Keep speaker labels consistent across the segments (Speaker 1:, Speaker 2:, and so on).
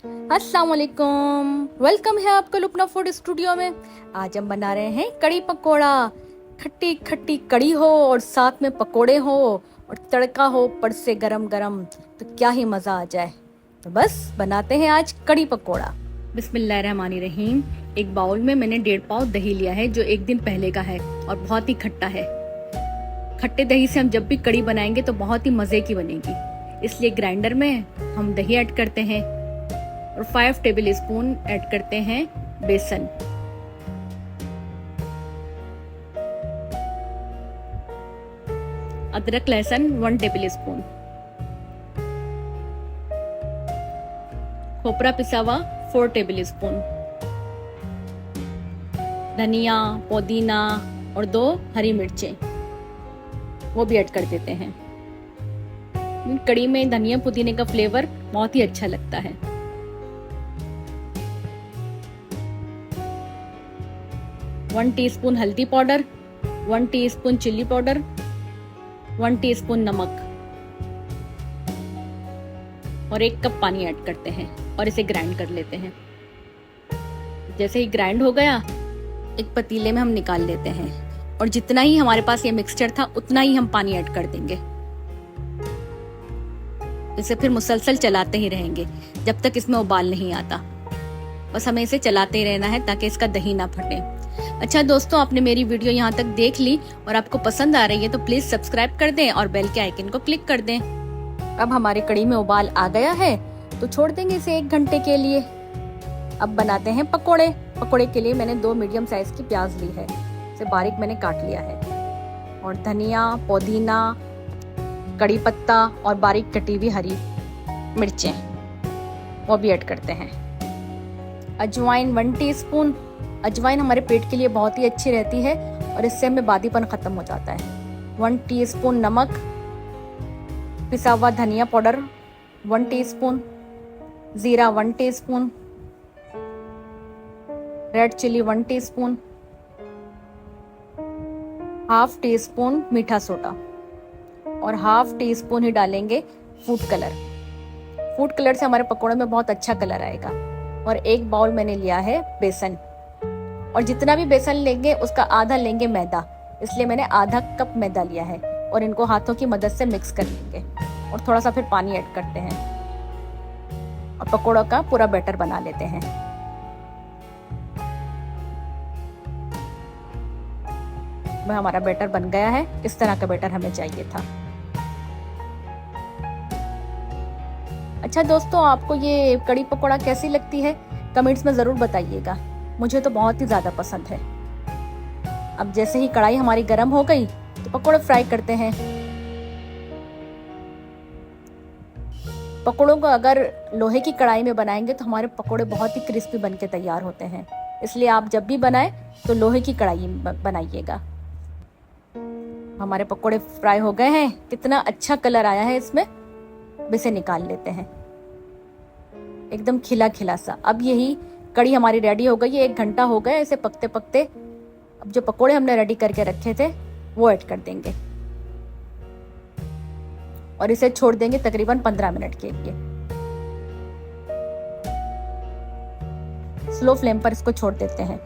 Speaker 1: अस्सलाम वालेकुम, वेलकम है आपका लुपना फूड स्टूडियो में। आज हम बना रहे हैं कड़ी पकोड़ा। खट्टी खट्टी कड़ी हो और साथ में पकोड़े हो और तड़का हो ऊपर से गरम गरम, तो क्या ही मज़ा आ जाए। तो बस बनाते हैं आज कड़ी पकोड़ा। बिस्मिल्लाहिर्रहमानिर्रहीम। एक बाउल में मैंने 1.5 पाव दही लिया है जो एक दिन पहले का है और बहुत ही खट्टा है। खट्टे दही से हम जब भी कड़ी बनाएंगे तो बहुत ही मज़े की बनेगी, इसलिए ग्राइंडर में हम दही ऐड करते हैं और 5 टेबल स्पून ऐड करते हैं बेसन। अदरक लहसुन 1 टेबल स्पून। खोपरा पिसा हुआ 4 टेबल स्पून। धनिया, पुदीना और 2 हरी मिर्चें वो भी ऐड कर देते हैं। कड़ी में धनिया पुदीने का फ्लेवर बहुत ही अच्छा लगता है। वन टीस्पून हल्दी powder, 1 teaspoon chilli powder, 1 teaspoon नमक और 1 कप पानी ऐड करते हैं और इसे ग्राइंड कर लेते हैं। जैसे ही ग्राइंड हो गया, एक पतीले में हम निकाल लेते हैं और जितना ही हमारे पास ये मिक्सचर था उतना ही हम पानी ऐड कर देंगे। इसे फिर मुसलसल चलाते ही रहेंगे जब तक इसमें उबाल नहीं आता। बस हमें इसे चलाते ही रहना है ताकि इसका दही ना फटे। अच्छा दोस्तों, आपने मेरी वीडियो यहाँ तक देख ली और आपको पसंद आ रही है तो प्लीज सब्सक्राइब कर दें और बेल के आइकन को क्लिक कर दें। अब हमारी कड़ी में उबाल आ गया है तो छोड़ देंगे इसे 1 घंटे के लिए। अब बनाते हैं पकोड़े। पकोड़े के लिए मैंने 2 मीडियम साइज की प्याज ली है, इसे बारीक मैंने काट लिया है और धनिया, पुदीना, कड़ी पत्ता और बारीक कटी हुई हरी मिर्चें वो भी ऐड करते हैं। अजवाइन 1 टीस्पून। अजवाइन हमारे पेट के लिए बहुत ही अच्छी रहती है और इससे हमें बादीपन खत्म हो जाता है। 1 टीस्पून नमक, पिसा हुआ धनिया पाउडर 1 टीस्पून, जीरा 1 teaspoon, red chilli 1 teaspoon, half teaspoon मीठा सोडा और हाफ टीस्पून ही डालेंगे फूड कलर। फूड कलर से हमारे पकोड़े में बहुत अच्छा कलर आएगा। और 1 बाउल मैंने लिया है बेसन, और जितना भी बेसन लेंगे उसका आधा लेंगे मैदा, इसलिए मैंने आधा कप मैदा लिया है और इनको हाथों की मदद से मिक्स कर लेंगे और थोड़ा सा फिर पानी ऐड करते हैं और पकोड़ों का पूरा बैटर बना लेते हैं। वह हमारा बैटर बन गया है। इस तरह का बैटर हमें चाहिए था। अच्छा दोस्तों, आपको ये कड़ी पकोड़ा कैसी लगती है कमेंट्स में जरूर बताइएगा। मुझे तो बहुत ही ज्यादा पसंद है। अब जैसे ही कढ़ाई हमारी गर्म हो गई तो पकोड़े फ्राई करते हैं। पकोड़ों को अगर लोहे की कढ़ाई में बनाएंगे तो हमारे पकोड़े बहुत ही क्रिस्पी बन के तैयार होते हैं, इसलिए आप जब भी बनाएं तो लोहे की कढ़ाई में बनाइएगा। हमारे पकोड़े फ्राई हो गए हैं, कितना अच्छा कलर आया है इसमें। अब इसे निकाल लेते हैं, एकदम खिला खिला सा। अब यही कड़ी हमारी रेडी हो गई है। 1 घंटा हो गया इसे पकते पकते। अब जो पकोड़े हमने रेडी करके रखे थे वो ऐड कर देंगे और इसे छोड़ देंगे तकरीबन 15 मिनट के लिए। स्लो फ्लेम पर इसको छोड़ देते हैं।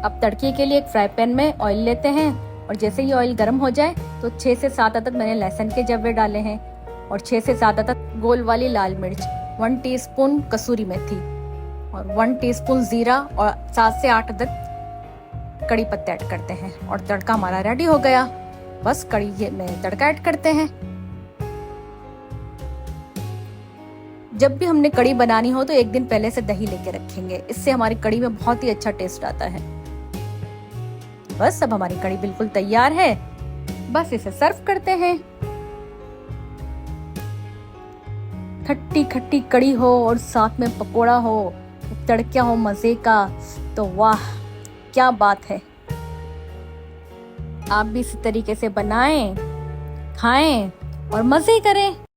Speaker 1: अब तड़के के लिए एक फ्राई पैन में ऑयल लेते हैं और जैसे ही ऑयल गर्म हो जाए तो 6 से 7 अदद मैंने लहसुन के जवे डाले हैं और 6 से 7 अदद गोल वाली लाल मिर्च, 1 टीस्पून कसूरी मेथी और 1 टीस्पून जीरा और 7 से 8 अदद कड़ी पत्ते ऐड करते हैं और तड़का हमारा रेडी हो गया। बस कड़ी में तड़का ऐड करते हैं। जब भी हमने कड़ी बनानी हो तो 1 दिन पहले से दही लेके रखेंगे, इससे हमारी कड़ी में बहुत ही अच्छा टेस्ट आता है। बस अब हमारी कड़ी बिल्कुल तैयार है, बस इसे सर्व करते हैं। खट्टी खट्टी कड़ी हो और साथ में पकोड़ा हो, तड़का हो मजे का, तो वाह क्या बात है। आप भी इसी तरीके से बनाएं, खाएं और मजे करें।